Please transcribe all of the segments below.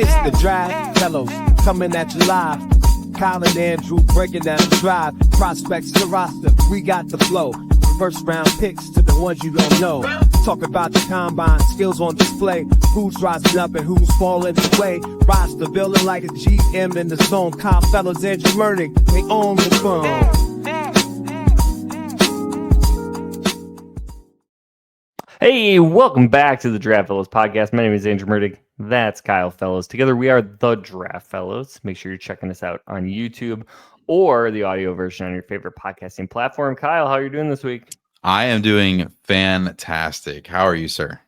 It's the Draft Fellows coming at you live. Kyle and Andrew breaking down the drive. Prospects to roster, we got the flow. First round picks to the ones you don't know. Talk about the combine, skills on display. Who's rising up and who's falling away. Rise the building like a GM in the zone. Kyle Fellows, Andrew Mertig, they own the phone. Hey, welcome back to the Draft Fellows podcast. My name is Andrew Mertig. That's Kyle Fellows. Together we are the Draft Fellows. Make sure you're checking us out on YouTube or the audio version on your favorite podcasting platform. Kyle, how are you doing this week? I am doing fantastic. How are you, sir?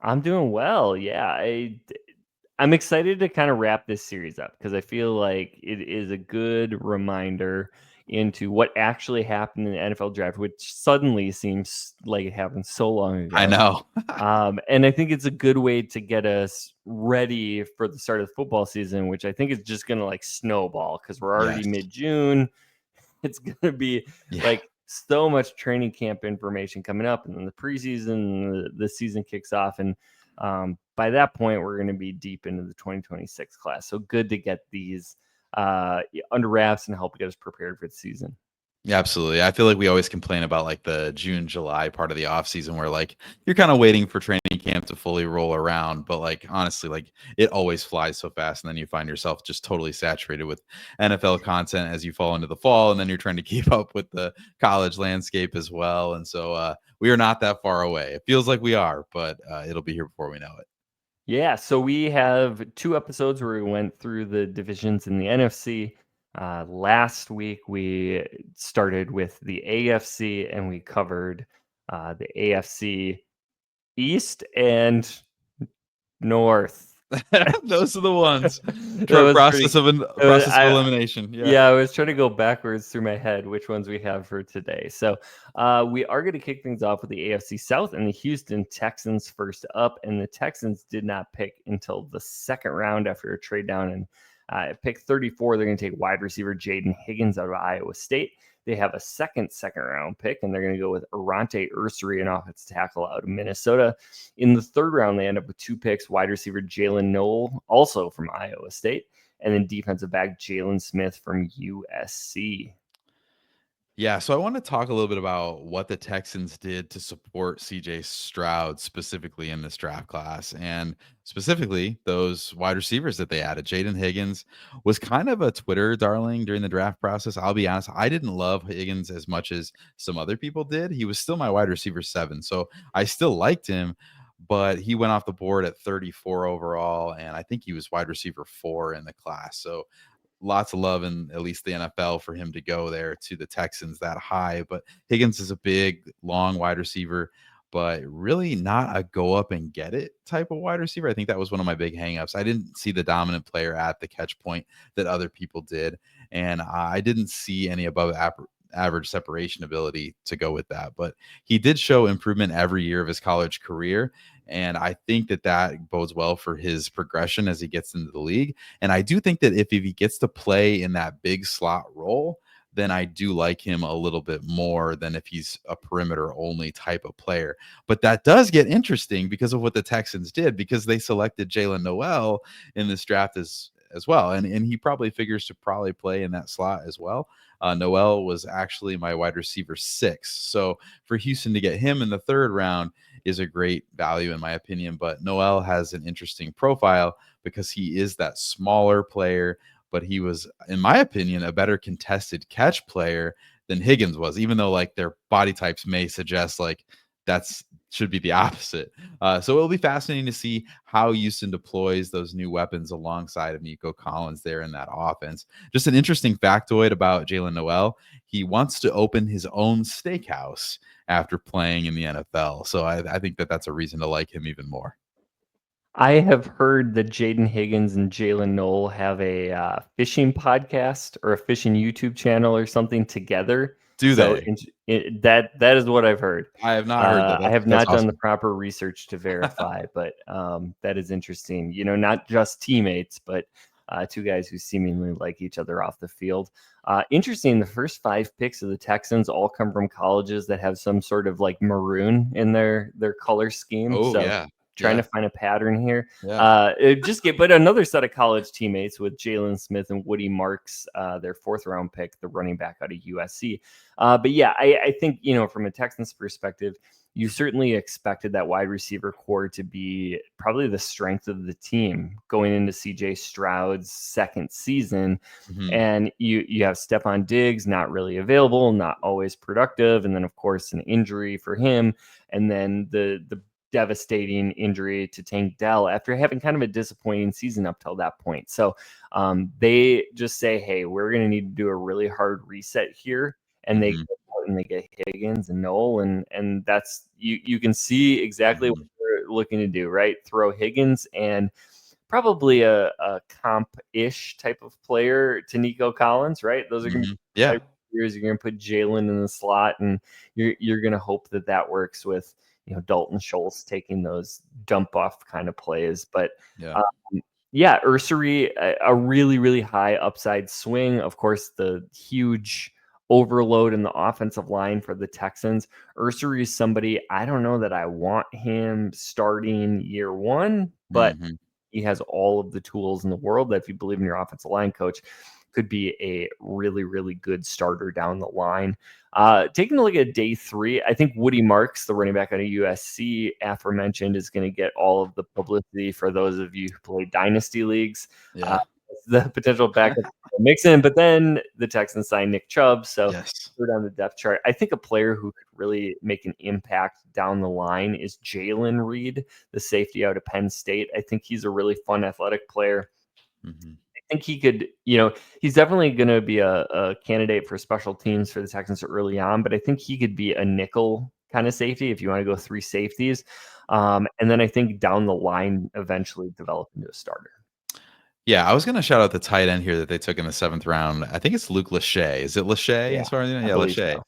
I'm doing well. Yeah, I'm excited to kind of wrap this series up because I feel like it is a good reminder into what actually happened in the NFL draft, which suddenly seems like it happened so long ago. I know. And I think it's a good way to get us ready for the start of the football season, which I think is just going to like snowball because we're already mid-June. It's going to be like so much training camp information coming up, and then the preseason, the season kicks off. And by that point, we're going to be deep into the 2026 class. So good to get these under wraps and help get us prepared for the season. Yeah, absolutely. I feel like we always complain about like the June, July part of the off season where like you're kind of waiting for training camp to fully roll around. But like, honestly, like it always flies so fast. And then you find yourself just totally saturated with NFL content as you fall into the fall. And then you're trying to keep up with the college landscape as well. And so we are not that far away. It feels like we are, but it'll be here before we know it. Yeah, so we have 2 episodes where we went through the divisions in the NFC. Last week, we started with the AFC, and we covered the AFC East and North. Those are the ones. Process of elimination. Yeah, I was trying to go backwards through my head which ones we have for today. So we are going to kick things off with the AFC South and the Houston Texans first up. And the Texans did not pick until the second round after a trade down. And at pick 34, they're going to take wide receiver Jaden Higgins out of Iowa State. They have a second round pick, and they're going to go with Arante Ursary, an offensive tackle out of Minnesota. In the third round, they end up with 2 picks, wide receiver Jalen Noel, also from Iowa State, and then defensive back Jalen Smith from USC. Yeah, so I want to talk a little bit about what the Texans did to support CJ Stroud specifically in this draft class, and specifically those wide receivers that they added. Jaden Higgins was kind of a Twitter darling during the draft process. I'll be honest, I didn't love Higgins as much as some other people did. He was still my wide receiver 7, so I still liked him, but he went off the board at 34 overall, and I think he was wide receiver 4 in the class. So lots of love in at least the NFL for him to go there to the Texans that high. But Higgins is a big, long wide receiver, but really not a go up and get it type of wide receiver. I think that was one of my big hangups. I didn't see the dominant player at the catch point that other people did. And I didn't see any above average separation ability to go with that. But he did show improvement every year of his college career. And I think that bodes well for his progression as he gets into the league. And I do think that if he gets to play in that big slot role, then I do like him a little bit more than if he's a perimeter only type of player. But that does get interesting because of what the Texans did, because they selected Jalen Noel in this draft as well. And he probably figures to probably play in that slot as well. Noel was actually my wide receiver 6. So for Houston to get him in the third round is a great value in my opinion. But Noel has an interesting profile because he is that smaller player, but he was, in my opinion, a better contested catch player than Higgins was, even though like their body types may suggest like should be the opposite. So it'll be fascinating to see how Houston deploys those new weapons alongside of Nico Collins there in that offense. Just an interesting factoid about Jalen Noel. He wants to open his own steakhouse after playing in the NFL. So I think that's a reason to like him even more. I have heard that Jaden Higgins and Jalen Noel have a fishing podcast or a fishing YouTube channel or something together. Do they? That is what I've heard. I have not heard that. I have not done the proper research to verify, but that is interesting. You know, not just teammates, but 2 guys who seemingly like each other off the field. Interesting. The first 5 picks of the Texans all come from colleges that have some sort of like maroon in their color scheme. Oh, yeah. trying to find a pattern here. Yeah. But another set of college teammates with Jalen Smith and Woody Marks, their 4th round pick, the running back out of USC. But yeah, I think, from a Texans perspective, you certainly expected that wide receiver core to be probably the strength of the team going into CJ Stroud's 2nd season. Mhm. And you have Stephon Diggs not really available, not always productive. And then, of course, an injury for him. And then the devastating injury to Tank Dell after having kind of a disappointing season up till that point. So they just say, hey, we're going to need to do a really hard reset here. And they Mhm. go out and they get Higgins and Noel. And that's, you can see exactly what they're looking to do, right? Throw Higgins and probably a comp-ish type of player to Nico Collins, right? Those are going to Mhm. be Yeah. years. You're going to put Jalen in the slot, and you're going to hope that works with Dalton Schultz taking those dump off kind of plays. But Yeah. yeah, Ursery, a really, really high upside swing. Of course, the huge overload in the offensive line for the Texans. Ursery is somebody, I don't know that I want him starting year 1, but Mhm. he has all of the tools in the world that, if you believe in your offensive line coach, could be a really, really good starter down the line. Taking a look at day 3, I think Woody Marks, the running back out of USC, aforementioned, is going to get all of the publicity for those of you who play dynasty leagues. Yeah. The potential backup Mixon, but then the Texans signed Nick Chubb, so Yes. third on the depth chart. I think a player who could really make an impact down the line is Jalen Reed, the safety out of Penn State. I think he's a really fun athletic player. Mhm. I think he could, he's definitely going to be a candidate for special teams for the Texans early on, but I think he could be a nickel kind of safety if you want to go 3 safeties. And then I think down the line, eventually develop into a starter. Yeah, I was gonna shout out the tight end here that they took in the 7th round. I think it's Luke Lachey. Is it Lachey Yeah, as far as you know? I Yeah, believe Lachey. so.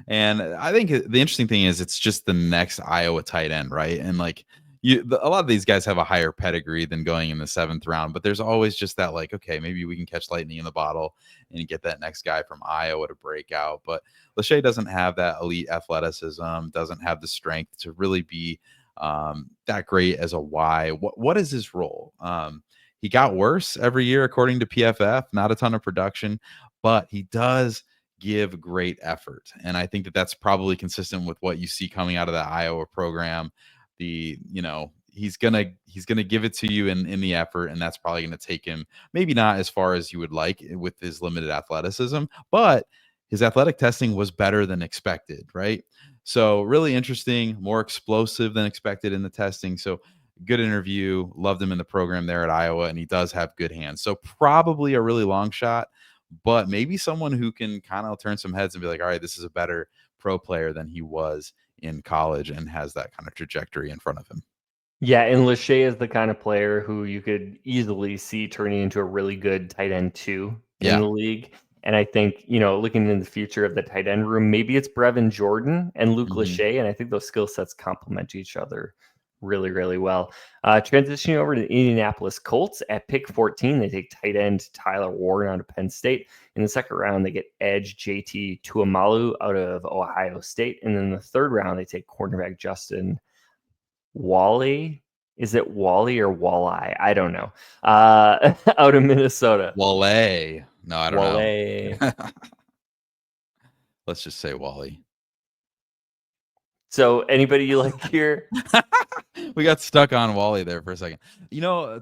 And I think the interesting thing is it's just the next Iowa tight end, right? And like a lot of these guys have a higher pedigree than going in the 7th round, but there's always just that like, okay, maybe we can catch lightning in the bottle and get that next guy from Iowa to break out. But Lachey doesn't have that elite athleticism, doesn't have the strength to really be that great as a Y. What is his role? He got worse every year according to PFF. Not a ton of production, but he does give great effort. And I think that that's probably consistent with what you see coming out of the Iowa program. He's gonna give it to you in the effort, and that's probably gonna take him maybe not as far as you would like with his limited athleticism, but his athletic testing was better than expected, right? So really interesting, more explosive than expected in the testing. So good interview. Loved him in the program there at Iowa, and he does have good hands. So probably a really long shot, but maybe someone who can kind of turn some heads and be like, all right, this is a better pro player than he was in college and has that kind of trajectory in front of him. Yeah, and Lachey is the kind of player who you could easily see turning into a really good tight end 2 in Yeah. the league. And I think, looking in the future of the tight end room, maybe it's Brevin Jordan and Luke Mhm. Lachey, and I think those skill sets complement each other really, really well. Transitioning over to the Indianapolis Colts at pick 14, they take tight end Tyler Warren out of Penn State. In the 2nd round, they get edge JT Tuamalu out of Ohio State. And then in the 3rd round, they take cornerback Justin Wally. Is it Wally or Walleye? I don't know. Out of Minnesota. Wale. No, I don't know. Wale. Let's just say Wally. So anybody you like here? We got stuck on Wally there for a second.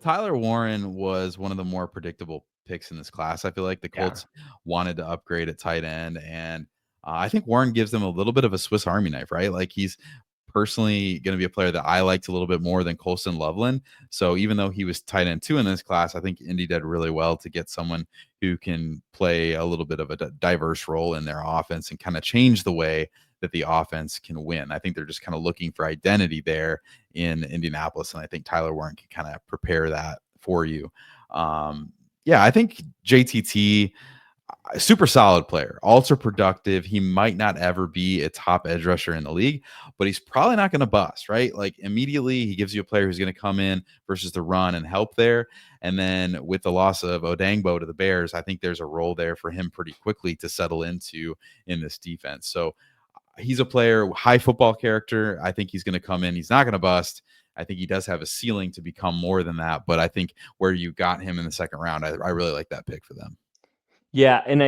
Tyler Warren was one of the more predictable picks in this class. I feel like the Yeah. Colts wanted to upgrade at tight end, and I think Warren gives them a little bit of a Swiss Army knife, right? Like he's personally going to be a player that I liked a little bit more than Colston Loveland. So even though he was tight end 2 in this class, I think Indy did really well to get someone who can play a little bit of a diverse role in their offense and kind of change the way that the offense can win. I think they're just kind of looking for identity there in Indianapolis, and I think Tyler Warren can kind of prepare that for you. I think JTT, super solid player, ultra productive. He might not ever be a top edge rusher in the league, but he's probably not going to bust, right? Like immediately he gives you a player who's going to come in versus the run and help there. And then with the loss of Odangbo to the Bears, I think there's a role there for him pretty quickly to settle into in this defense. So he's a player, high football character. I think he's going to come in. He's not going to bust. I think he does have a ceiling to become more than that. But I think where you got him in the second round, I really like that pick for them. Yeah, and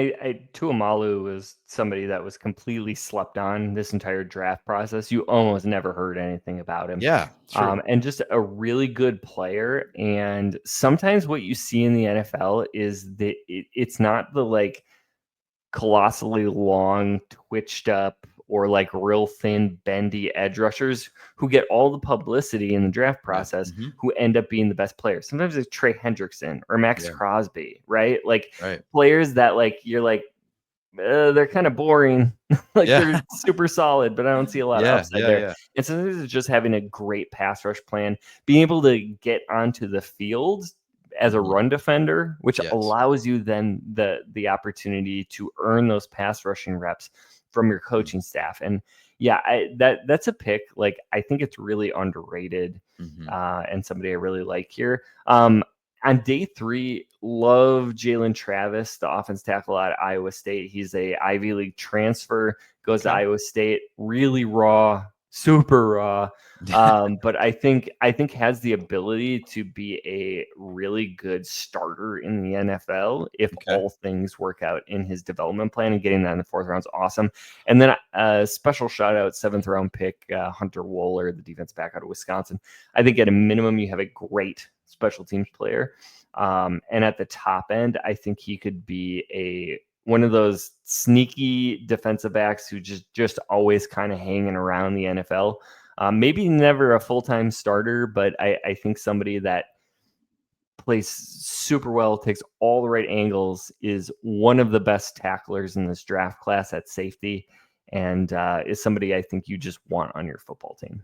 Tuamalu was somebody that was completely slept on this entire draft process. You almost never heard anything about him. Yeah, true. And just a really good player. And sometimes what you see in the NFL is that it's not the like colossally long, twitched up, or like real thin, bendy edge rushers who get all the publicity in the draft process who end up being the best players. Sometimes it's Trey Hendrickson or Max Crosby, right? Like players that like you're like, they're kind of boring. Like they're super solid, but I don't see a lot of upside there. Yeah. And sometimes it's just having a great pass rush plan, being able to get onto the field as a run defender, which allows you then the opportunity to earn those pass rushing reps from your coaching staff. And that's a pick. Like, I think it's really underrated and somebody I really like here. On day 3, love Jalen Travis, the offense tackle at Iowa State. He's a Ivy League transfer, goes to Iowa State, really raw, super raw. But I think has the ability to be a really good starter in the NFL if all things work out in his development plan, and getting that in the 4th round is awesome. And then a special shout out, 7th round pick, Hunter Wohler, the defense back out of Wisconsin. I think at a minimum, you have a great special teams player. And at the top end, I think he could be one of those sneaky defensive backs who just always kind of hanging around the NFL. Maybe never a full-time starter, but I think somebody that plays super well, takes all the right angles, is one of the best tacklers in this draft class at safety, and is somebody I think you just want on your football team.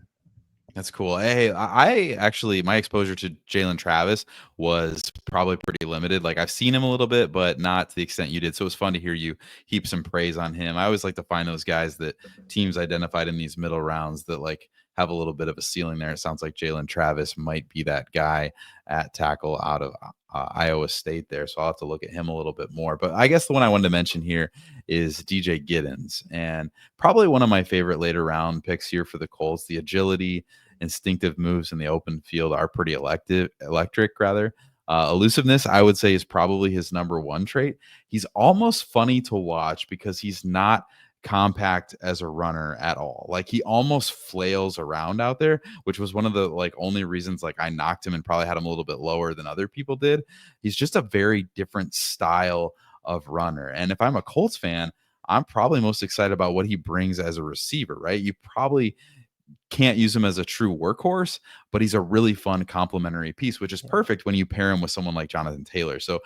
That's cool. Hey, I actually, my exposure to Jalen Travis was probably pretty limited. Like, I've seen him a little bit, but not to the extent you did. So it was fun to hear you heap some praise on him. I always like to find those guys that teams identified in these middle rounds that like have a little bit of a ceiling there. It sounds like Jalen Travis might be that guy at tackle out of Iowa State there. So I'll have to look at him a little bit more. But I guess the one I wanted to mention here is DJ Giddens, and probably one of my favorite later round picks here for the Colts. The agility, instinctive moves in the open field are pretty electric. Elusiveness, I would say, is probably his number 1 trait. He's almost funny to watch because he's not compact as a runner at all. Like, he almost flails around out there, which was one of the like only reasons like I knocked him and probably had him a little bit lower than other people did. He's just a very different style of runner. And if I'm a Colts fan, I'm probably most excited about what he brings as a receiver, right? You probably can't use him as a true workhorse, but he's a really fun complementary piece, which is perfect when you pair him with someone like Jonathan Taylor. So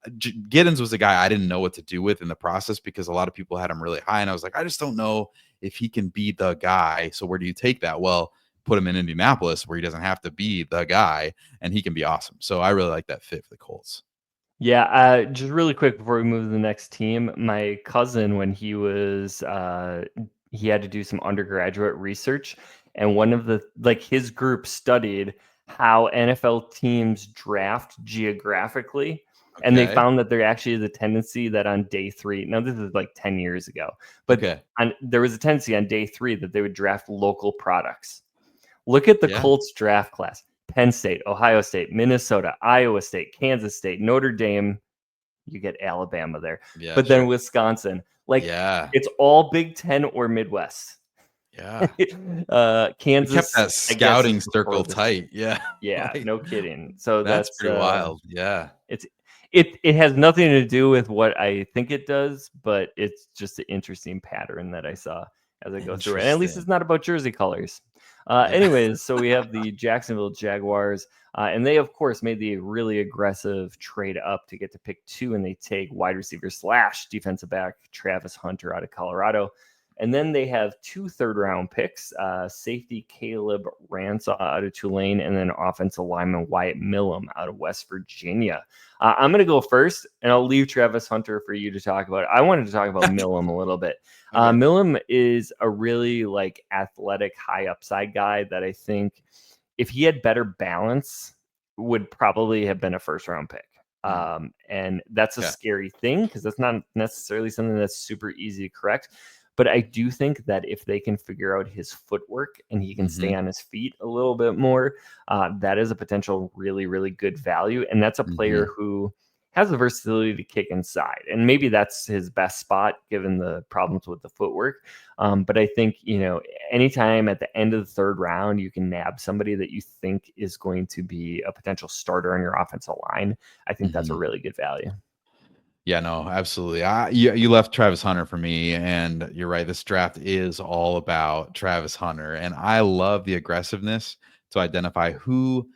Giddens was a guy I didn't know what to do with in the process because a lot of people had him really high, and I was like, I just don't know if he can be the guy. So where do you take that? Well, put him in Indianapolis where he doesn't have to be the guy, and he can be awesome. So I really like that fit for the Colts. Yeah, just really quick before we move to the next team, my cousin, when he was he had to do some undergraduate research, and one of the his group studied how NFL teams draft geographically. And they found that there actually is a tendency that on day 3, now this is like 10 years ago, but there was a tendency on day 3 that they would draft local products. Look at the Colts draft class: Penn State, Ohio State, Minnesota, Iowa State, Kansas State, Notre Dame. You get Alabama there, but then Wisconsin. It's all Big Ten or Midwest. Kansas kept that scouting circle tight. No kidding. So that's pretty wild. It has nothing to do with what I think it does, but it's just an interesting pattern that I saw as I go through it. And at least it's not about jersey colors. Anyways, so we have the Jacksonville Jaguars, and they, of course, made the really aggressive trade up to get to pick 2, and they take wide receiver / defensive back Travis Hunter out of Colorado. And then they have 2 3rd-round picks, safety Caleb Ransaw out of Tulane, and then offensive lineman Wyatt Millam out of West Virginia. I'm going to go first, and I'll leave Travis Hunter for you to talk about. I wanted to talk about Millam a little bit. Millam is a really athletic, high upside guy that I think if he had better balance would probably have been a 1st-round pick. And that's a scary thing because that's not necessarily something that's super easy to correct. But I do think that if they can figure out his footwork and he can stay on his feet a little bit more, that is a potential really, really good value. And that's a player who has the versatility to kick inside. And maybe that's his best spot given the problems with the footwork. But I think, anytime at the end of the third round, you can nab somebody that you think is going to be a potential starter on your offensive line, I think that's a really good value. Yeah, no, absolutely. You left Travis Hunter for me, and you're right. This draft is all about Travis Hunter, and I love the aggressiveness to identify who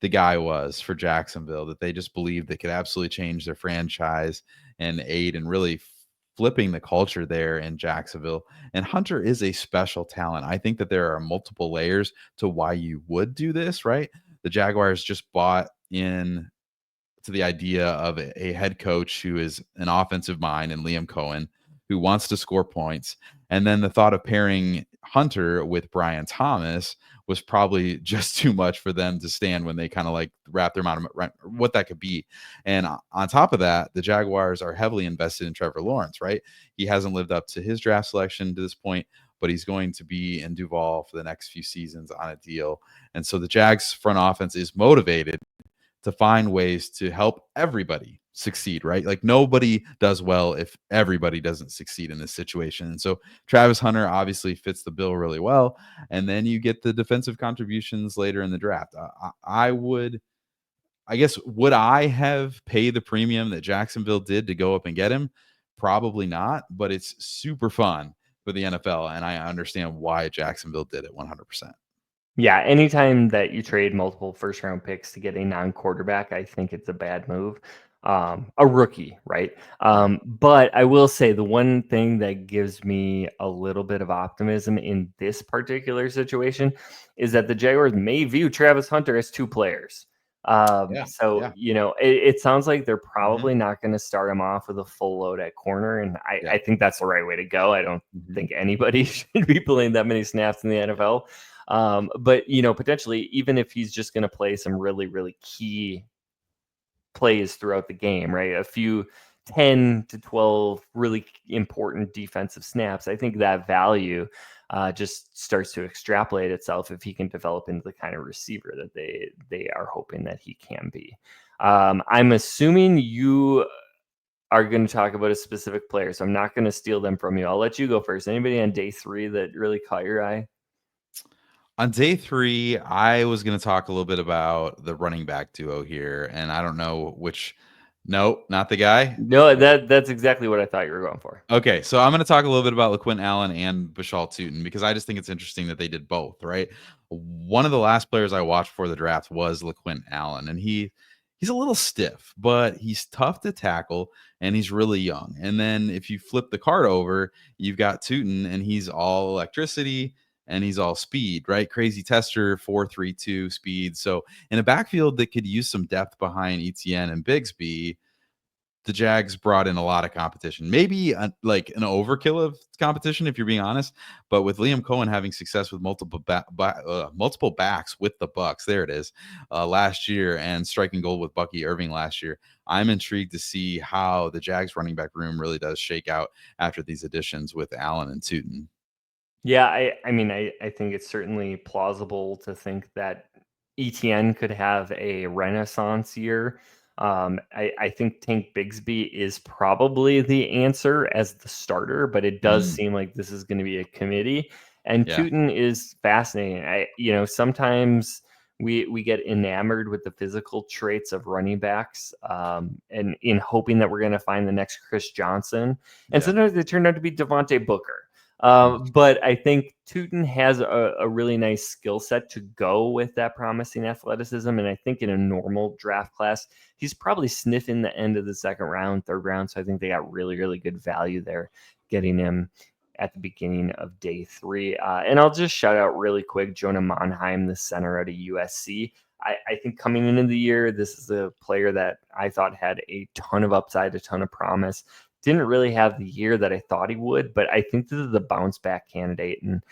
the guy was for Jacksonville, that they just believed that could absolutely change their franchise and aid in really flipping the culture there in Jacksonville. And Hunter is a special talent. I think that there are multiple layers to why you would do this, right? The Jaguars just bought in to the idea of a head coach who is an offensive mind and Liam Cohen, who wants to score points. And then the thought of pairing Hunter with Brian Thomas was probably just too much for them to stand when they kind of like wrap their mind around what that could be. And on top of that, the Jaguars are heavily invested in Trevor Lawrence, right? He hasn't lived up to his draft selection to this point, but he's going to be in Duval for the next few seasons on a deal. And so the Jags front offense is motivated to find ways to help everybody succeed, right? Like nobody does well if everybody doesn't succeed in this situation. And so Travis Hunter obviously fits the bill really well. And then you get the defensive contributions later in the draft. Would I have paid the premium that Jacksonville did to go up and get him? Probably not, but it's super fun for the NFL. And I understand why Jacksonville did it 100%. Yeah, anytime that you trade multiple first round picks to get a non-quarterback, I think it's a bad move. A rookie, right? But I will say the one thing that gives me a little bit of optimism in this particular situation is that the Jaguars may view Travis Hunter as two players. It sounds like they're probably not going to start him off with a full load at corner. And I think that's the right way to go. I don't think anybody should be playing that many snaps in the NFL. But potentially, even if he's just going to play some really, really key plays throughout the game, right? A few 10 to 12 really important defensive snaps. I think that value just starts to extrapolate itself if he can develop into the kind of receiver that they are hoping that he can be. I'm assuming you are going to talk about a specific player, so I'm not going to steal them from you. I'll let you go first. Anybody on day 3 that really caught your eye? On day 3, I was going to talk a little bit about the running back duo here, and I don't know which. No, not the guy. No, that's exactly what I thought you were going for. Okay, so I'm going to talk a little bit about LaQuint Allen and Bashal Tutin because I just think it's interesting that they did both, right? One of the last players I watched for the draft was LaQuint Allen, and he's a little stiff, but he's tough to tackle, and he's really young. And then if you flip the card over, you've got Tutin, and he's all electricity, and he's all speed, right? Crazy tester, 4.32 speed. So in a backfield that could use some depth behind ETN and Bigsby, the Jags brought in a lot of competition, maybe like an overkill of competition, if you're being honest. But with Liam Cohen having success with multiple backs with the Bucks, there it is, last year, and striking gold with Bucky Irving last year, I'm intrigued to see how the Jags running back room really does shake out after these additions with Allen and Tutin. Yeah, I mean, I think it's certainly plausible to think that ETN could have a renaissance year. I think Tank Bigsby is probably the answer as the starter, but it does seem like this is going to be a committee. And Tutin is fascinating. Sometimes we get enamored with the physical traits of running backs, and in hoping that we're going to find the next Chris Johnson. And sometimes they turn out to be Devontae Booker. But I think Tutin has a really nice skill set to go with that promising athleticism. And I think in a normal draft class, he's probably sniffing the end of the second round, third round. So I think they got really, really good value there, getting him at the beginning of day 3. And I'll just shout out really quick, Jonah Monheim, the center out of USC. I think coming into the year, this is a player that I thought had a ton of upside, a ton of promise. Didn't really have the year that I thought he would, but I think this is the bounce back candidate. And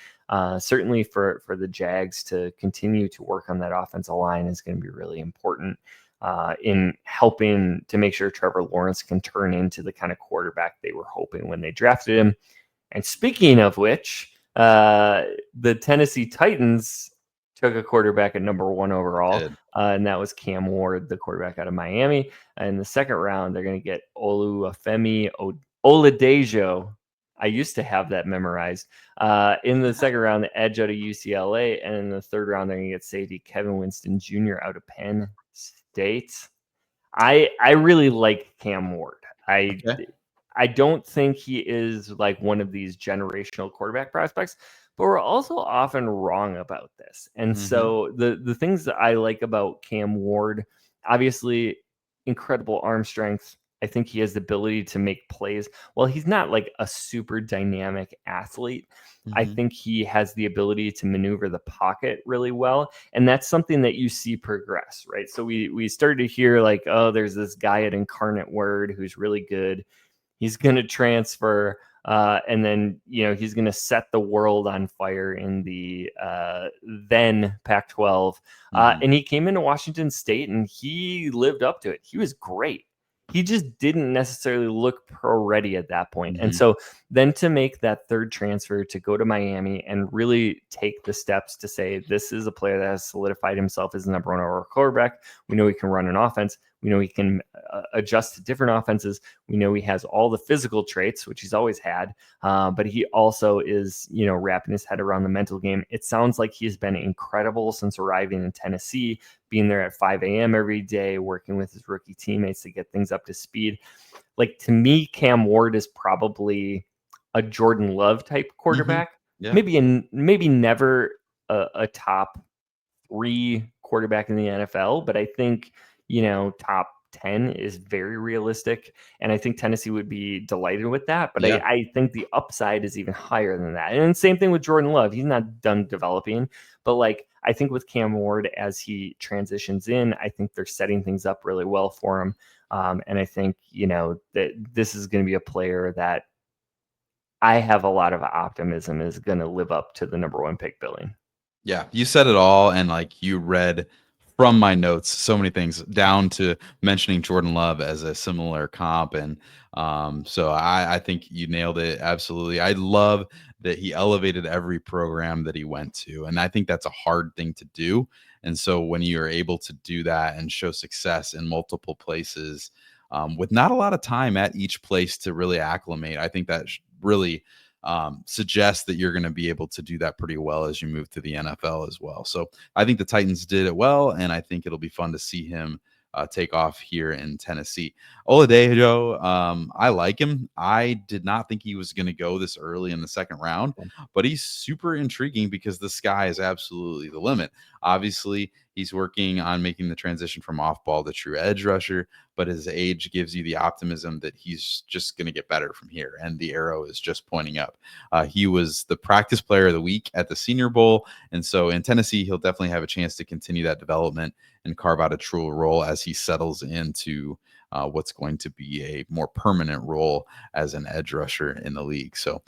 certainly for the Jags to continue to work on that offensive line is going to be really important in helping to make sure Trevor Lawrence can turn into the kind of quarterback they were hoping when they drafted him. And speaking of which, the Tennessee Titans took a quarterback at number 1 overall, and that was Cam Ward, the quarterback out of Miami. In the second round, they're going to get Olufemi Oladejo. I used to have that memorized. In the second round, the edge out of UCLA, and in the third round, they're going to get safety Kevin Winston Jr. out of Penn State. I really like Cam Ward. I don't think he is like one of these generational quarterback prospects, but we're also often wrong about this. And so the things that I like about Cam Ward, obviously incredible arm strength. I think he has the ability to make plays. Well, he's not like a super dynamic athlete. I think he has the ability to maneuver the pocket really well. And that's something that you see progress, right? So we started to hear like, oh, there's this guy at Incarnate Word who's really good. He's going to transfer, and then, he's going to set the world on fire in the then Pac-12. And he came into Washington State, and he lived up to it. He was great. He just didn't necessarily look pro-ready at that point. And so then to make that third transfer to go to Miami and really take the steps to say, this is a player that has solidified himself as the number 1 overall quarterback. We know he can run an offense. We know he can adjust to different offenses. We know he has all the physical traits, which he's always had, but he also is, wrapping his head around the mental game. It sounds like he's been incredible since arriving in Tennessee, being there at 5 a.m. every day, working with his rookie teammates to get things up to speed. Like, to me, Cam Ward is probably a Jordan Love type quarterback. Maybe never a top 3 quarterback in the NFL, but I think, top 10 is very realistic. And I think Tennessee would be delighted with that. But I think the upside is even higher than that. And same thing with Jordan Love. He's not done developing. But I think with Cam Ward, as he transitions in, I think they're setting things up really well for him. And I think, that this is going to be a player that I have a lot of optimism is going to live up to the number 1 pick billing. Yeah, you said it all. And you read from my notes so many things, down to mentioning Jordan Love as a similar comp. And so I think you nailed it. Absolutely. I love that he elevated every program that he went to. And I think that's a hard thing to do. And so when you're able to do that and show success in multiple places, with not a lot of time at each place to really acclimate, I think that really suggests that you're going to be able to do that pretty well as you move to the NFL as well. So I think the Titans did it well, and I think it'll be fun to see him take off here in Tennessee. Oladejo, I like him. I did not think he was going to go this early in the second round, but he's super intriguing because the sky is absolutely the limit. Obviously, he's working on making the transition from off-ball to true edge rusher, but his age gives you the optimism that he's just going to get better from here, and the arrow is just pointing up. He was the practice player of the week at the Senior Bowl, and so in Tennessee, he'll definitely have a chance to continue that development and carve out a true role as he settles into what's going to be a more permanent role as an edge rusher in the league. So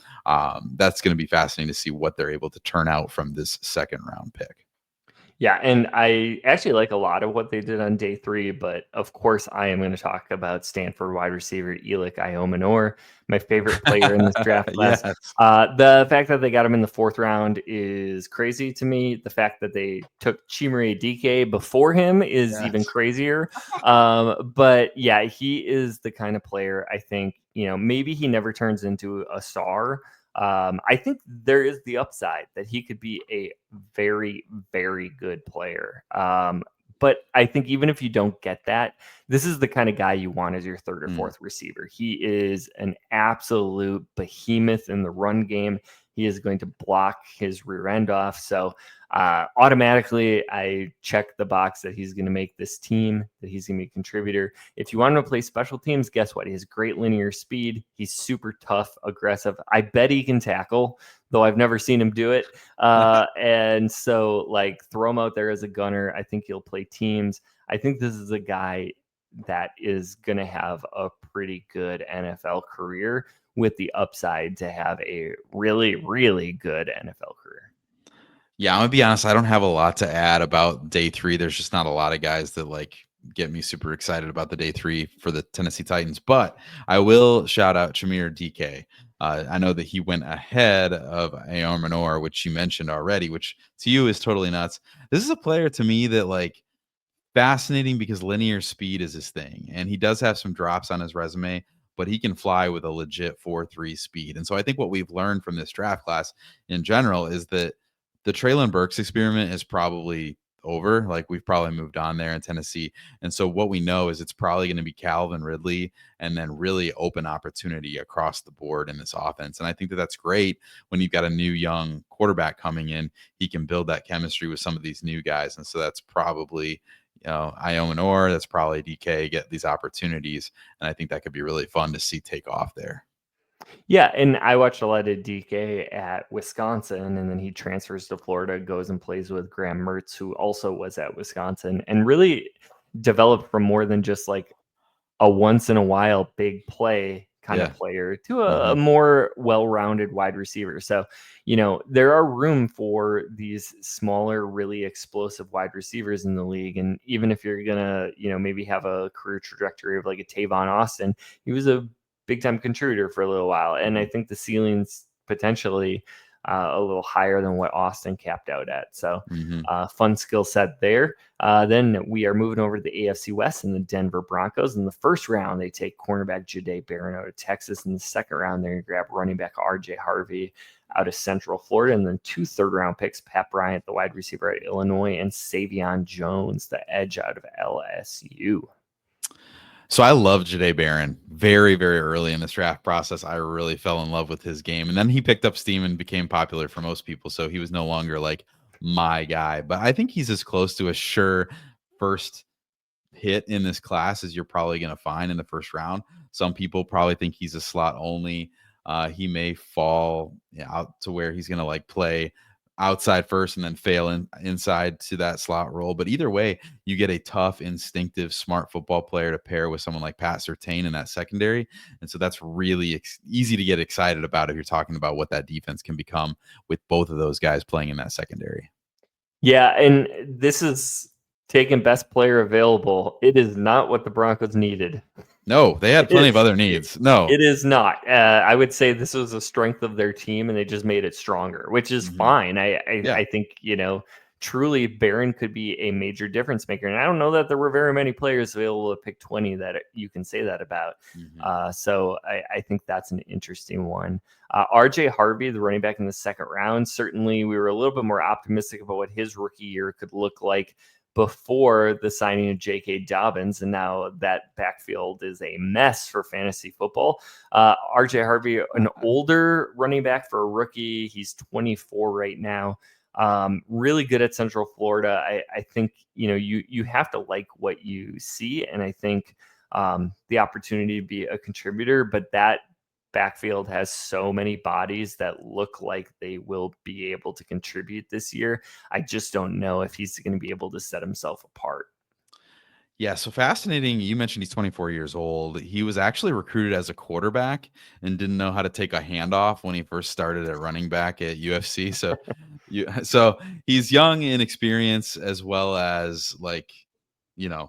that's going to be fascinating to see what they're able to turn out from this second round pick. Yeah, and I actually like a lot of what they did on day 3, but of course I am going to talk about Stanford wide receiver Elic Iomenor, my favorite player in this draft class. Yes. The fact that they got him in the 4th round is crazy to me. The fact that they took Chimere Dike before him is even crazier. But yeah, he is the kind of player I think, maybe he never turns into a star. I think there is the upside that he could be a very, very good player. But I think even if you don't get that, this is the kind of guy you want as your 3rd or 4th receiver. He is an absolute behemoth in the run game. He is going to block his rear end off. So automatically, I check the box that he's going to make this team, that he's going to be a contributor. If you want him to play special teams, guess what? He has great linear speed. He's super tough, aggressive. I bet he can tackle, though I've never seen him do it. And so, throw him out there as a gunner. I think he'll play teams. I think this is a guy that is going to have a pretty good NFL career with the upside to have a really, really good NFL career. Yeah, I'm gonna be honest. I don't have a lot to add about day 3. There's just not a lot of guys that get me super excited about the day 3 for the Tennessee Titans. But I will shout out Chimere Dike. I know that he went ahead of A.R. Manor, which you mentioned already, which to you is totally nuts. This is a player to me that like fascinating because linear speed is his thing, and he does have some drops on his resume, but he can fly with a legit 4.3 speed. And so I think what we've learned from this draft class in general is that the Traylon Burks experiment is probably over. Like we've probably moved on there in Tennessee. And so what we know is it's probably going to be Calvin Ridley and then really open opportunity across the board in this offense. And I think that that's great when you've got a new young quarterback coming in. He can build that chemistry with some of these new guys. And so that's probably, Iomanor, that's probably DK get these opportunities. And I think that could be really fun to see take off there. Yeah, and I watched a lot of DK at Wisconsin, and then he transfers to Florida, goes and plays with Graham Mertz, who also was at Wisconsin, and really developed from more than just like a once in a while big play kind of player to a more well-rounded wide receiver. So, there are room for these smaller, really explosive wide receivers in the league. And even if you're going to, maybe have a career trajectory of like a Tavon Austin, he was a big time contributor for a little while. And I think the ceiling's potentially a little higher than what Austin capped out at. So fun skill set there. Then we are moving over to the AFC West and the Denver Broncos. In the first round, they take cornerback Jahdae Barron out of Texas. In the second round, they grab running back RJ Harvey out of Central Florida. And then 2 third-round picks, Pat Bryant, the wide receiver at Illinois, and Savion Jones, the edge out of LSU. So I love Jahdae Barron very, very early in this draft process. I really fell in love with his game. And then he picked up steam and became popular for most people. So he was no longer like my guy. But I think he's as close to a sure first hit in this class as you're probably going to find in the first round. Some people probably think he's a slot only. He may fall out to where he's going to like play outside first and then fail inside to that slot role. But either way, you get a tough, instinctive, smart football player to pair with someone like Pat Surtain in that secondary. And so that's really easy to get excited about if you're talking about what that defense can become with both of those guys playing in that secondary. Yeah, and this is taking best player available. It is not what the Broncos needed. No, they had plenty of other needs. No, it is not. I would say this was a strength of their team, and they just made it stronger, which is fine. I think, truly Barron could be a major difference maker. And I don't know that there were very many players available to pick 20 that you can say that about. So I think that's an interesting one. RJ Harvey, the running back in the second round, certainly we were a little bit more optimistic about what his rookie year could look like before the signing of J.K. Dobbins, and now that backfield is a mess for fantasy football. R.J. Harvey, an older running back for a rookie. He's 24 right now. Really good at Central Florida. I think, you have to like what you see, and I think the opportunity to be a contributor, but that backfield has so many bodies that look like they will be able to contribute this year. I just don't know if he's going to be able to set himself apart. Yeah, so fascinating. You mentioned he's 24 years old. He was actually recruited as a quarterback and didn't know how to take a handoff when he first started at running back at UFC. So, so he's young in experience as well as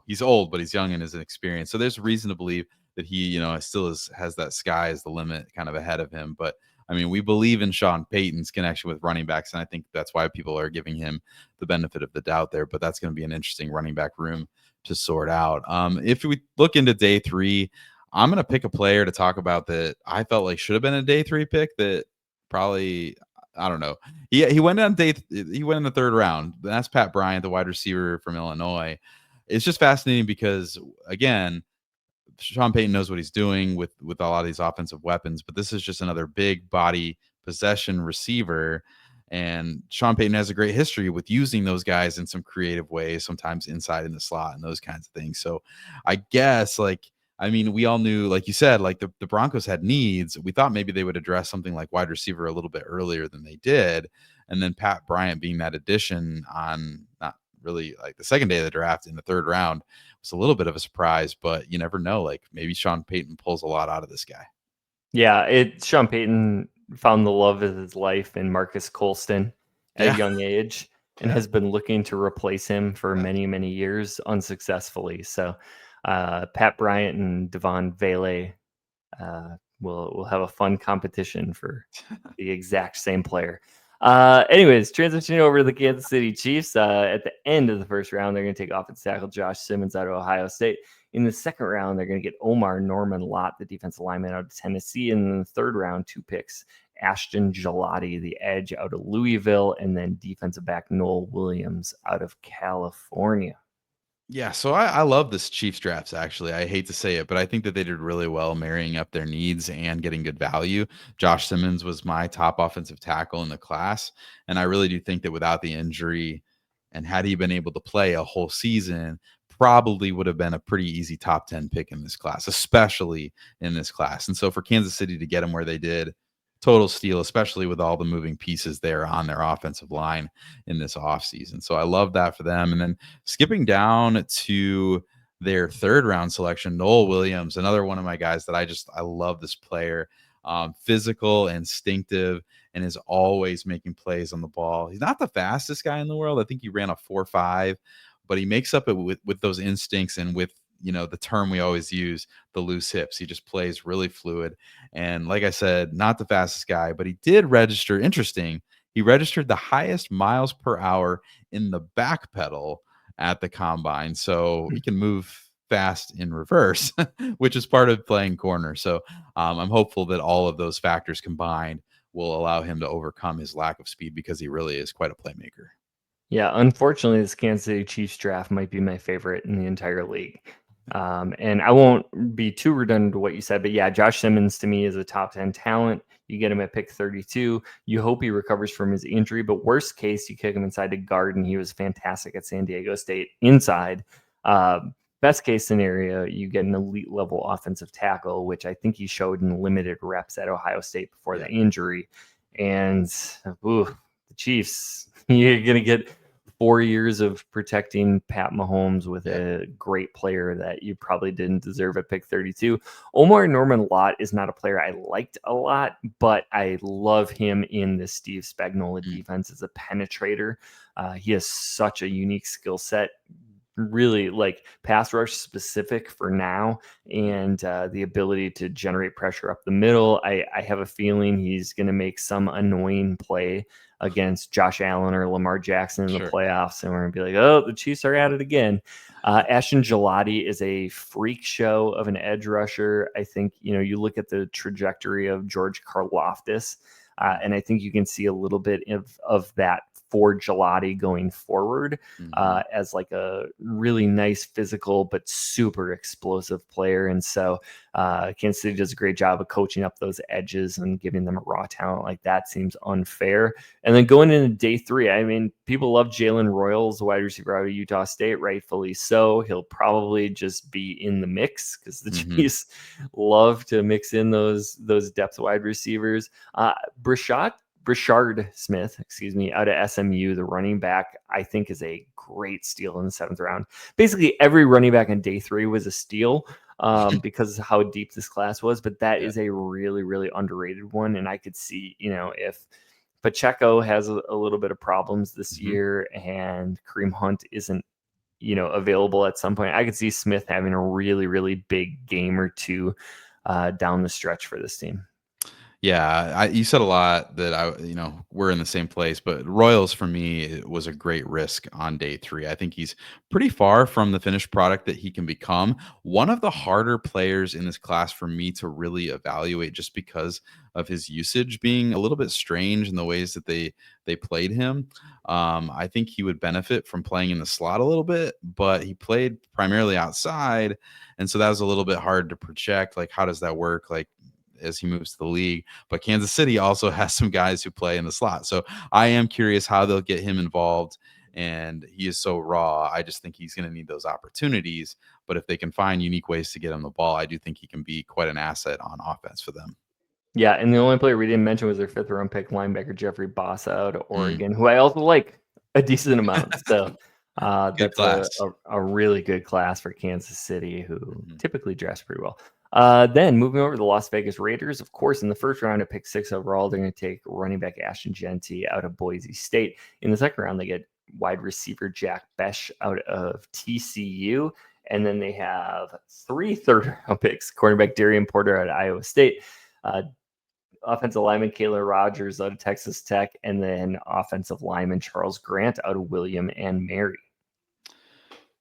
he's old, but he's young in his experience. So there's reason to believe that he, still has that sky as the limit kind of ahead of him. But I mean, we believe in Sean Payton's connection with running backs, and I think that's why people are giving him the benefit of the doubt there. But that's going to be an interesting running back room to sort out. If we look into day 3, I'm going to pick a player to talk about that I felt like should have been a day 3 pick that probably, I don't know. He went in the third round. That's Pat Bryant, the wide receiver from Illinois. It's just fascinating because, again, Sean Payton knows what he's doing with a lot of these offensive weapons, but this is just another big body possession receiver. And Sean Payton has a great history with using those guys in some creative ways, sometimes inside in the slot and those kinds of things. So I guess, we all knew, like you said, like the Broncos had needs. We thought maybe they would address something like wide receiver a little bit earlier than they did. And then Pat Bryant being that addition on not really like the second day of the draft in the third round was a little bit of a surprise, but you never know. Like maybe Sean Payton pulls a lot out of this guy. Yeah, Sean Payton found the love of his life in Marcus Colston at a young age and has been looking to replace him for many, many years unsuccessfully. So Pat Bryant and Devon Vele we'll have a fun competition for the exact same player. Anyways, transitioning over to the Kansas City Chiefs. At the end of the first round, they're going to take offensive tackle Josh Simmons out of Ohio State. In the second round, they're going to get Omar Norman Lott, the defensive lineman out of Tennessee. And in the third round, 2 picks, Ashton Gelati, the edge out of Louisville, and then defensive back Noel Williams out of California. Yeah, so I love this Chiefs drafts, actually. I hate to say it, but I think that they did really well marrying up their needs and getting good value. Josh Simmons was my top offensive tackle in the class, and I really do think that without the injury and had he been able to play a whole season, probably would have been a pretty easy top 10 pick in this class, especially in this class. And so for Kansas City to get him where they did, total steal, especially with all the moving pieces there on their offensive line in this offseason. So I love that for them. And then skipping down to their third round selection, Noel Williams, another one of my guys that I love this player. Physical, instinctive, and is always making plays on the ball. He's not the fastest guy in the world. I think he ran a 4.5, but he makes up it with those instincts and with, the term we always use, the loose hips. He just plays really fluid. And like I said, not the fastest guy, but he did register. Interesting. He registered the highest miles per hour in the back pedal at the combine. So he can move fast in reverse, which is part of playing corner. So I'm hopeful that all of those factors combined will allow him to overcome his lack of speed, because he really is quite a playmaker. Yeah, unfortunately, this Kansas City Chiefs draft might be my favorite in the entire league. And I won't be too redundant to what you said, but yeah, Josh Simmons to me is a top 10 talent. You get him at pick 32. You hope he recovers from his injury, but worst case, you kick him inside to guard, and he was fantastic at San Diego State inside. Best case scenario, you get an elite level offensive tackle, which I think he showed in limited reps at Ohio State before the injury. And the Chiefs, you're going to get 4 years of protecting Pat Mahomes with a great player that you probably didn't deserve at pick 32. Omar Norman Lott is not a player I liked a lot, but I love him in the Steve Spagnuolo defense as a penetrator. He has such a unique skill set, really like pass rush specific for now, and the ability to generate pressure up the middle. I have a feeling he's going to make some annoying play against Josh Allen or Lamar Jackson in the playoffs, and we're going to be like, oh, the Chiefs are at it again. Ashton Gelati is a freak show of an edge rusher. I think, you look at the trajectory of George Karlaftis, and I think you can see a little bit of that for Gelati going forward, as like a really nice physical but super explosive player. And so Kansas City does a great job of coaching up those edges and giving them a raw talent like that. Seems unfair. And then going into day 3, I mean, people love Jalen Royals, wide receiver out of Utah State, rightfully so. He'll probably just be in the mix because the Chiefs love to mix in those depth wide receivers. Brashard Smith, out of SMU, the running back, I think is a great steal in the 7th round. Basically, every running back in day 3 was a steal because of how deep this class was. But that is a really, really underrated one. And I could see, if Pacheco has a little bit of problems this year and Kareem Hunt isn't, available at some point, I could see Smith having a really, really big game or two down the stretch for this team. Yeah, you said a lot that we're in the same place, but Royals for me, it was a great risk on day 3. I think he's pretty far from the finished product that he can become. One of the harder players in this class for me to really evaluate, just because of his usage being a little bit strange in the ways that they played him. I think he would benefit from playing in the slot a little bit, but he played primarily outside, and so that was a little bit hard to project. Like, how does that work? Like, as he moves to the league. But Kansas City also has some guys who play in the slot. So I am curious how they'll get him involved. And he is so raw. I just think he's going to need those opportunities. But if they can find unique ways to get him the ball, I do think he can be quite an asset on offense for them. Yeah, and the only player we didn't mention was their 5th round pick linebacker, Jeffrey Bossa out of Oregon, who I also like a decent amount. So that's a really good class for Kansas City, who typically dress pretty well. Then moving over to the Las Vegas Raiders, of course, in the 1st round at pick 6 overall, they're going to take running back Ashton Jeanty out of Boise State. In the 2nd round, they get wide receiver Jack Besh out of TCU. And then they have 3 3rd round picks, cornerback Darian Porter out of Iowa State, Offensive lineman Kayla Rogers out of Texas Tech, and then offensive lineman Charles Grant out of William and Mary.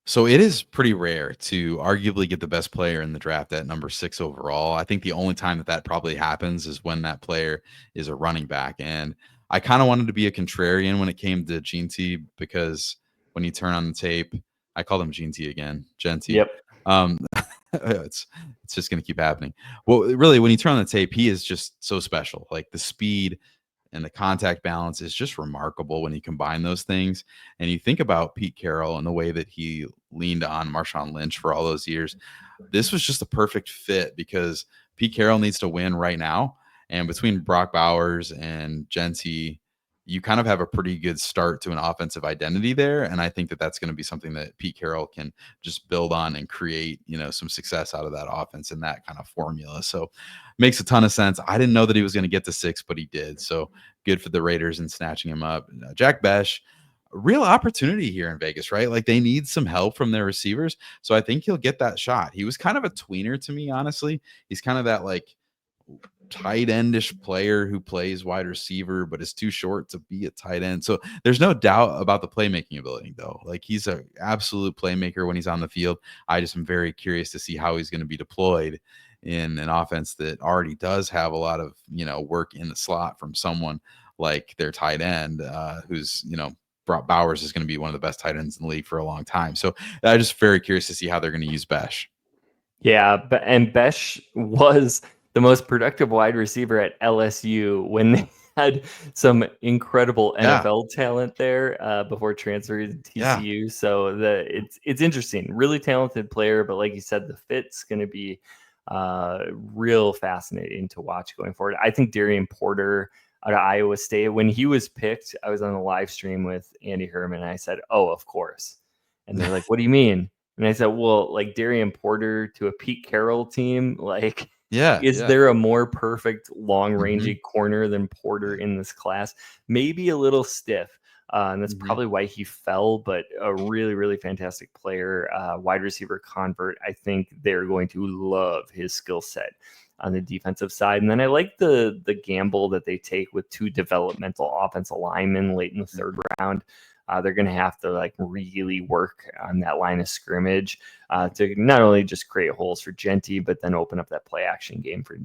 So it is pretty rare to arguably get the best player in the draft at number 6 overall. I think the only time that probably happens is when that player is a running back. And I kind of wanted to be a contrarian when it came to Genty, because when you turn on the tape, I called him Genty again, Genty. Yep. It's just going to keep happening. Well, really, when you turn on the tape, he is just so special. Like the speed and the contact balance is just remarkable when you combine those things. And you think about Pete Carroll and the way that he leaned on Marshawn Lynch for all those years. This was just a perfect fit because Pete Carroll needs to win right now. And between Brock Bowers and Genty, you kind of have a pretty good start to an offensive identity there. And I think that that's going to be something that Pete Carroll can just build on and create, some success out of that offense and that kind of formula. So makes a ton of sense. I didn't know that he was going to get to 6, but he did. So good for the Raiders in snatching him up. Jack Besh, real opportunity here in Vegas, right? Like they need some help from their receivers. So I think he'll get that shot. He was kind of a tweener to me, honestly. He's kind of that like tight endish player who plays wide receiver, but is too short to be a tight end. So there's no doubt about the playmaking ability, though. Like he's an absolute playmaker when he's on the field. I just am very curious to see how he's going to be deployed in an offense that already does have a lot of, work in the slot from someone like their tight end, who's, Brock Bowers is going to be one of the best tight ends in the league for a long time. So I'm just very curious to see how they're going to use Besh. Yeah, and Besh was the most productive wide receiver at LSU when they had some incredible NFL talent there before transferring to TCU. Yeah. So it's interesting, really talented player, but like you said, the fit's going to be real fascinating to watch going forward. I think Darian Porter out of Iowa State, when he was picked, I was on the live stream with Andy Herman, and I said, "Oh, of course." And they're like, "What do you mean?" And I said, "Well, like Darian Porter to a Pete Carroll team, like, is there a more perfect long-rangey corner than Porter in this class? Maybe a little stiff." And that's probably why he fell, but a really, really fantastic player, wide receiver convert. I think they're going to love his skill set on the defensive side. And then I like the gamble that they take with 2 developmental offensive linemen late in the 3rd round. They're going to have to like really work on that line of scrimmage to not only just create holes for Genty, but then open up that play action game for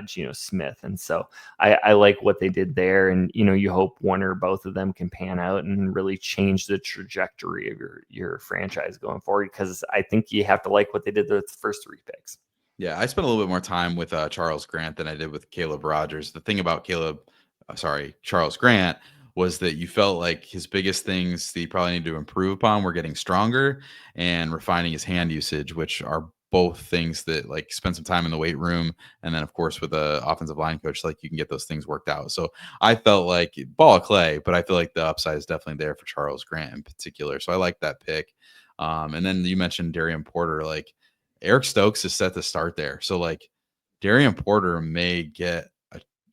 Geno Smith. And so I like what they did there. And, you hope one or both of them can pan out and really change the trajectory of your franchise going forward. Because I think you have to like what they did with the first 3 picks. Yeah, I spent a little bit more time with Charles Grant than I did with Caleb Rogers. The thing about Charles Grant was that you felt like his biggest things that he probably needed to improve upon were getting stronger and refining his hand usage, which are both things that like spend some time in the weight room. And then of course with a offensive line coach, like you can get those things worked out. So I felt like ball of clay, but I feel like the upside is definitely there for Charles Grant in particular. So I like that pick. And then you mentioned Darian Porter, like Eric Stokes is set to start there. So like Darian Porter may get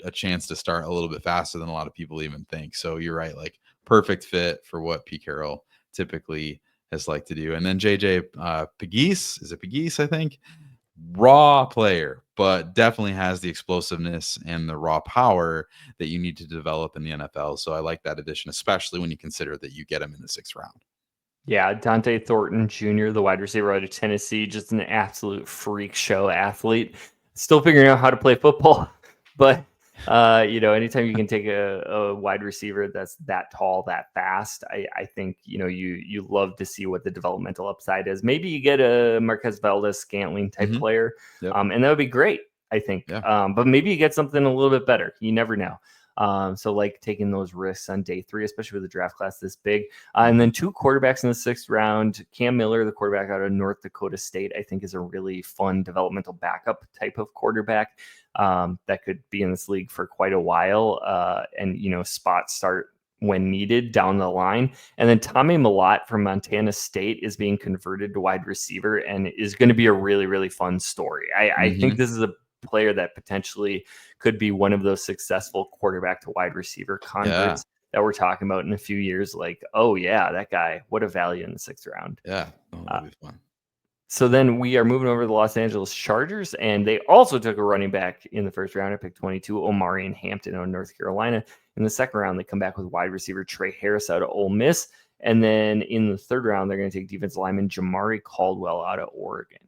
a chance to start a little bit faster than a lot of people even think. So you're right, like perfect fit for what Pete Carroll typically has liked to do. And then JJ Pegues, is it Pegues? I think raw player, but definitely has the explosiveness and the raw power that you need to develop in the NFL. So I like that addition, especially when you consider that you get him in the 6th round. Yeah, Dante Thornton Jr., the wide receiver out of Tennessee, just an absolute freak show athlete. Still figuring out how to play football, but anytime you can take a wide receiver that's that tall, that fast, I think you love to see what the developmental upside is. Maybe you get a Marquez Valdez-Scantling type player, and that would be great, I think. Yeah. But maybe you get something a little bit better. You never know. So like taking those risks on day 3, especially with a draft class this big. And then 2 quarterbacks in the 6th round. Cam Miller, the quarterback out of North Dakota State, I think is a really fun developmental backup type of quarterback that could be in this league for quite a while and, spot start when needed down the line. And then Tommy Millott from Montana State is being converted to wide receiver and is going to be a really, really fun story. I think this is a player that potentially could be one of those successful quarterback to wide receiver converts that we're talking about in a few years. Like, oh yeah, that guy, what a value in the 6th round. Yeah. That'd be fun. So then we are moving over to the Los Angeles Chargers, and they also took a running back in the first round. I picked 22, Omarion Hampton out of North Carolina. In the second round, they come back with wide receiver Trey Harris out of Ole Miss. And then in the third round, they're going to take defensive lineman Jamari Caldwell out of Oregon.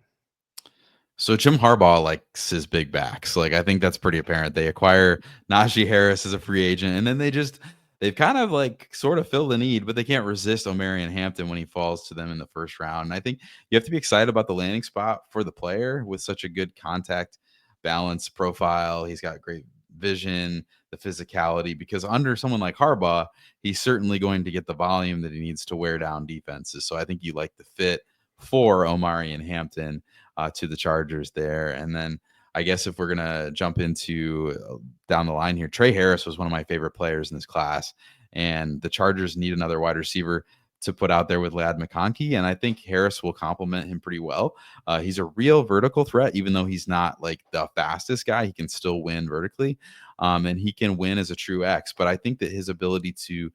So Jim Harbaugh likes his big backs. Like, I think that's pretty apparent. They acquire Najee Harris as a free agent, and then they've kind of like sort of filled the need, but they can't resist Omarion Hampton when he falls to them in the first round. And I think you have to be excited about the landing spot for the player with such a good contact balance profile. He's got great vision, the physicality, because under someone like Harbaugh, he's certainly going to get the volume that he needs to wear down defenses. So I think you like the fit for Omarion Hampton to the Chargers there. And then I guess if we're going to jump into down the line here, Trey Harris was one of my favorite players in this class, and the Chargers need another wide receiver to put out there with Ladd McConkey. And I think Harris will complement him pretty well. He's a real vertical threat, even though he's not like the fastest guy, he can still win vertically. And he can win as a true X, but I think that his ability to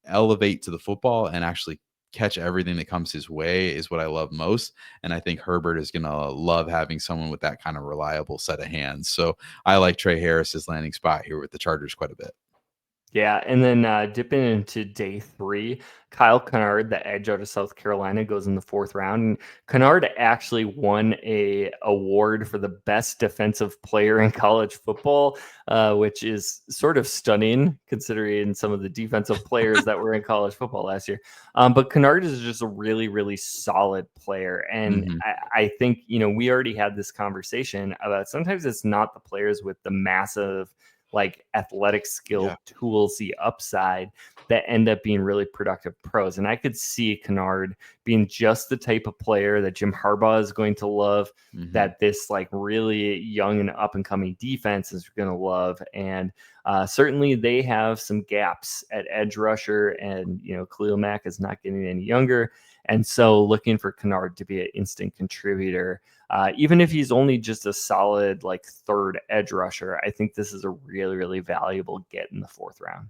elevate to the football and actually catch everything that comes his way is what I love most. And I think Herbert is going to love having someone with that kind of reliable set of hands. So I like Trey Harris's landing spot here with the Chargers quite a bit. Yeah, and then dipping into day 3, Kyle Kennard, the edge out of South Carolina, goes in the 4th round. And Kennard actually won a award for the best defensive player in college football, which is sort of stunning considering some of the defensive players that were in college football last year. But Kennard is just a really, really solid player. And I think, we already had this conversation about sometimes it's not the players with the massive like athletic skill, toolsy upside that end up being really productive pros. And I could see Kennard being just the type of player that Jim Harbaugh is going to love, that this like really young and up and coming defense is going to love. And certainly they have some gaps at edge rusher, and, Khalil Mack is not getting any younger. And so looking for Kennard to be an instant contributor, even if he's only just a solid like 3rd edge rusher, I think this is a really, really valuable get in the 4th round.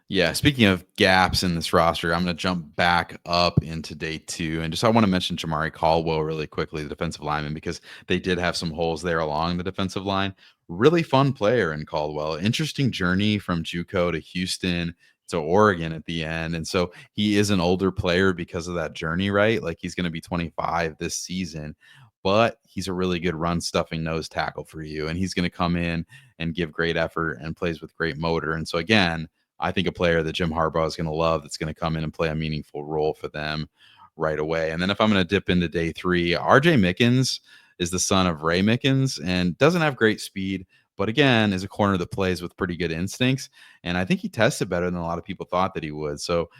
Yeah, speaking of gaps in this roster, I'm going to jump back up into day 2. And I want to mention Jamari Caldwell really quickly, the defensive lineman, because they did have some holes there along the defensive line. Really fun player in Caldwell. Interesting journey from JUCO to Houston to Oregon at the end. And so he is an older player because of that journey, right? Like, he's going to be 25 this season, but he's a really good run stuffing nose tackle for you. And he's going to come in and give great effort and plays with great motor. And so again, I think a player that Jim Harbaugh is going to love, that's going to come in and play a meaningful role for them right away. And then if I'm going to dip into day 3, RJ Mickens is the son of Ray Mickens and doesn't have great speed, but again, is a corner that plays with pretty good instincts. And I think he tested better than a lot of people thought that he would. So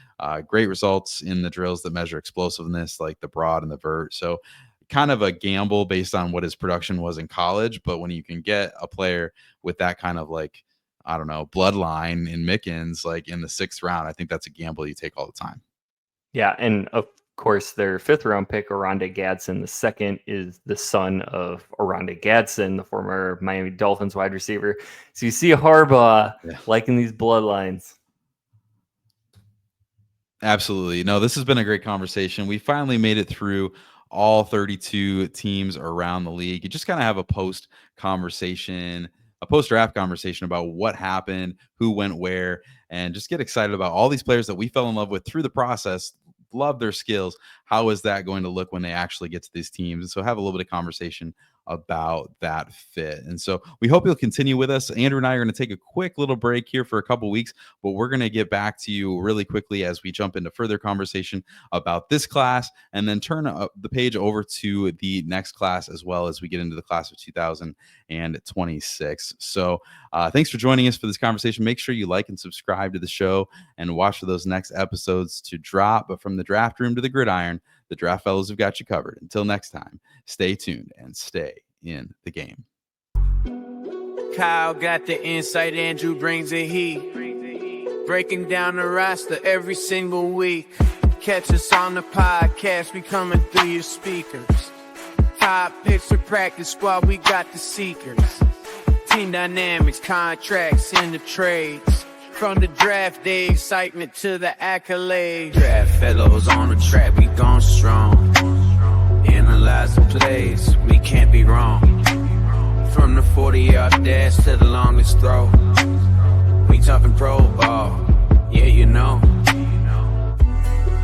great results in the drills that measure explosiveness, like the broad and the vert. So kind of a gamble based on what his production was in college. But when you can get a player with that kind of like, I don't know, bloodline in Mickens, like in the 6th round, I think that's a gamble you take all the time. Yeah. And of course, their 5th round pick, Oronde Gadsden, the second, is the son of Oronde Gadsden, the former Miami Dolphins wide receiver. So you see Harbaugh liking these bloodlines. Absolutely. No, this has been a great conversation. We finally made it through all 32 teams around the league. You just kind of have a post-draft conversation about what happened, who went where, and just get excited about all these players that we fell in love with through the process, love their skills. How is that going to look when they actually get to these teams? And so have a little bit of conversation about that fit. And so we hope you'll continue with us. Andrew and I are going to take a quick little break here for a couple weeks, but we're going to get back to you really quickly as we jump into further conversation about this class, and then turn the page over to the next class as well as we get into the class of 2026. So thanks for joining us for this conversation. Make sure you like and subscribe to the show and watch for those next episodes to drop. But from the draft room to the gridiron, the Draft Fellows have got you covered. Until next time, stay tuned and stay in the game. Kyle got the insight, Andrew brings the heat. Breaking down the roster every single week. Catch us on the podcast, we coming through your speakers. Top picks for practice squad, we got the seekers. Team dynamics, contracts, and the trades. From the draft day excitement to the accolades. Draft Fellows on the track, we gone strong. In the analyze the plays, we can't be wrong. From the 40-yard dash to the longest throw, we talking pro ball, yeah, you know.